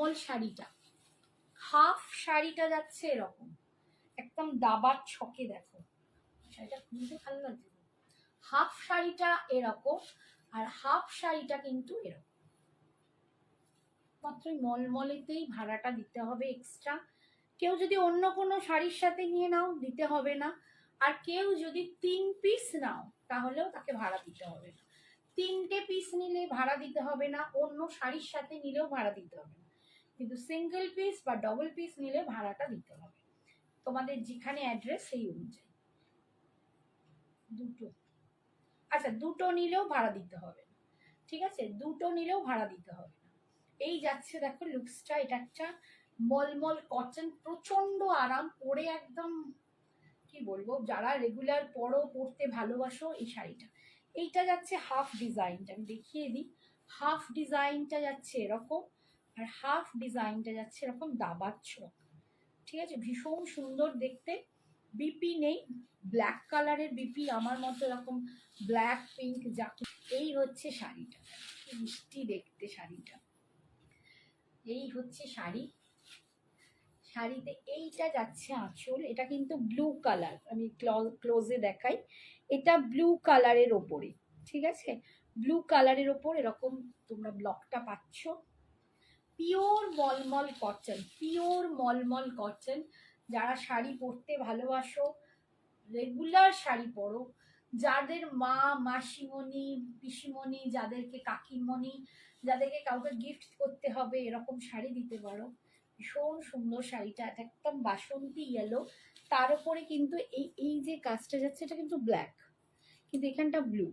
মলমল শাড়িটা, হাফ শাড়িটা যাচ্ছে এরকম একদম দাবার ছকে, দেখো শাড়িটা খুলতে ভালো লাগছে। হাফ শাড়িটা এরকম আর হাফ শাড়িটা কিন্তু এরকম, মাত্র মলমলেতেই ভাড়াটা দিতে হবে এক্সট্রা। কেউ যদি অন্য কোনো শাড়ির সাথে নিয়ে নাও দিতে হবে না, আর কেউ যদি 3 পিস নাও তাহলেও তাকে ভাড়া দিতে হবে না। 3টে পিস নিলে ভাড়া দিতে হবে না, অন্য শাড়ির সাথে নিলেও ভাড়া দিতে হবে না, কিন্তু সিঙ্গেল পিস বা ডবল পিস নিলে ভাড়াটা দিতে হবে তোমাদের যেখানে অ্যাড্রেস সেই অনুযায়ী। দুটো, আচ্ছা দুটো নিলেও ভাড়া দিতে হবে না, ঠিক আছে, দুটো নিলেও ভাড়া দিতে হবে না। এই যাচ্ছে দেখো লুকসটা, এটা একটা মলমল কটন, প্রচন্ড আরাম, পরে একদম কি বলবো, যারা রেগুলার পড়তে ভালোবাসো এই শাড়িটা। এইটা যাচ্ছে হাফ ডিজাইনটা, আমি দেখিয়ে দিই। হাফ ডিজাইনটা যাচ্ছে এরকম আর হাফ ডিজাইনটা যাচ্ছে এরকম দাবার ছোঁয়া, ঠিক আছে, ভীষণ সুন্দর দেখতে। বিপি নেই, ব্ল্যাক কালারের বিপি, আমার মতো এরকম ব্ল্যাক পিঙ্ক জ্যাকেট। এই হচ্ছে শাড়িটা, কি মিষ্টি দেখতে শাড়িটা। এই হচ্ছে শাড়ি, শাড়িতে এইটা যাচ্ছে আঁচল, এটা কিন্তু ব্লু কালার, আমি ক্লোজে দেখাই, এটা ব্লু কালারের ওপরে, ঠিক আছে, ব্লু কালারের ওপর এরকম তোমরা ব্লকটা পাচ্ছ। Pure mulmul cotton, pure mulmul cotton. যারা শাড়ি পরতে ভালোবাসো, রেগুলার শাড়ি পরো, যাদের মা মাসিমণি পিসিমণি, যাদেরকে কাকিমণি, যাদেরকে কাউকে গিফট করতে হবে এরকম শাড়ি দিতে পারো। ভীষণ সুন্দর শাড়িটা, এটা একদম বাসন্তী ইয়েলো, তার উপরে কিন্তু এই এই যে কাজটা যাচ্ছে এটা কিন্তু ব্ল্যাক, কিন্তু এখানটা ব্লু,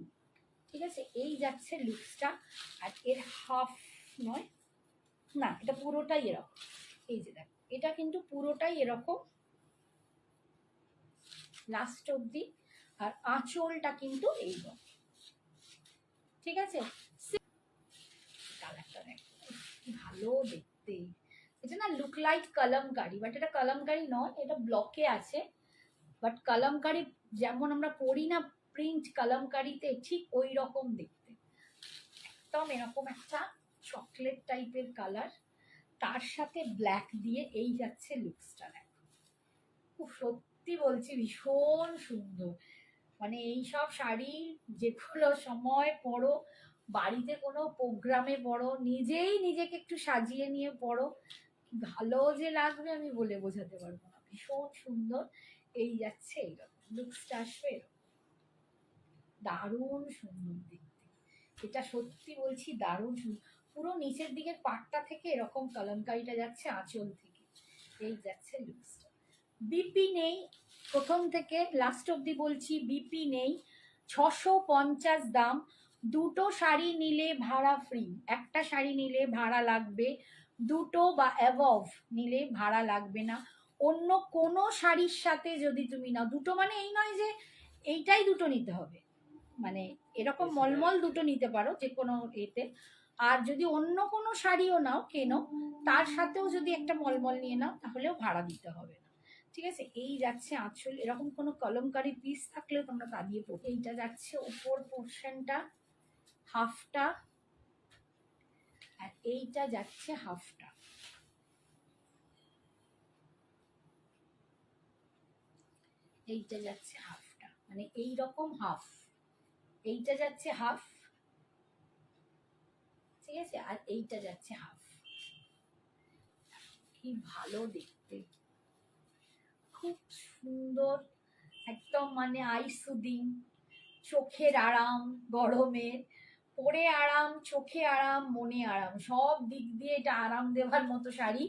ঠিক আছে। এই যাচ্ছে লুকসটা, আর এর হাফ নয়, না এটা পুরোটাই এরকম। এই যে দেখো এটা কিন্তু পুরোটাই এরকম লাস্ট অব্দি, আর আঁচলটা কিন্তু এইরকম, ঠিক আছে। কালারটা দেখো ভালো দেখতে, এটা না লুক লাইক কলমকারি, বাট এটা কলমকারি নয়, এটা ব্লকে আছে, বাট কলমকারি যেমন আমরা পড়ি না প্রিন্ট কলমকারিতে, ঠিক ওই রকম দেখতে, একদম এরকম একটা চকলেট টাইপের কালার, তার সাথে ব্ল্যাক দিয়ে এই যাচ্ছে লুকসটা। দেখো খুব সত্যি বলছি ভীষণ সুন্দর, মানে এইসব শাড়ি যে কোনো সময় পরো, বাড়িতে কোনো প্রোগ্রামে পরো, নিজেই নিজেকে একটু সাজিয়ে নিয়ে পরো, ভালো যে লাগবে আমি বলে বোঝাতে পারবো না, ভীষণ সুন্দর। এই যাচ্ছে এইরকম লুকসটা আসবে এরকম, দারুণ সুন্দর দেখতে, এটা সত্যি বলছি দারুণ সুন্দর। পুরো নিচের দিকের পাটটা থেকে এরকম কলমকারিটা যাচ্ছে আঁচল থেকে, এই যাচ্ছে লুকসটা। বিপি নেই, প্রথম থেকে লাস্ট অব্দি বলছি, বিপি নেই, 650 দাম। দুটো শাড়ি নিলে ভাড়া ফ্রি, একটা শাড়ি নিলে ভাড়া লাগবে, দুটো বা অ্যাবভ নিলে ভাড়া লাগবে না। অন্য কোনো শাড়ির সাথে যদি তুমি নাও, দুটো মানে এই নয় যে এইটাই দুটো নিতে হবে, মানে এরকম মলমল দুটো নিতে পারো যে কোনো এতে, আর যদি অন্য কোনো শাড়িও নাও কেনো, তার সাথেও যদি একটা মলমল নিয়ে নাও তাহলেও ভাড়া দিতে হবে না, ঠিক আছে। এই যাচ্ছে আঁচল, এরকম কোনো কলমকারি পিস থাকলেও তোমরা তা দিয়ে পড়ো। এইটা যাচ্ছে উপর পোর্শনটা, হাফটা, আর এইটা যাচ্ছে হাফটা, এইটা যাচ্ছে হাফটা, মানে এই রকম হাফ, এইটা যাচ্ছে হাফ, ঠিক আছে, আর এইটা যাচ্ছে হাফ। কি ভালো দেখতে, খুব সুন্দর, একদম মানে আই সুদিং, চোখের আরাম, গরমে পরে আরাম, চোখে আরাম, মনে আরাম, সব দিক দিয়ে এটা আরাম দেওয়ার মতো শাড়ি।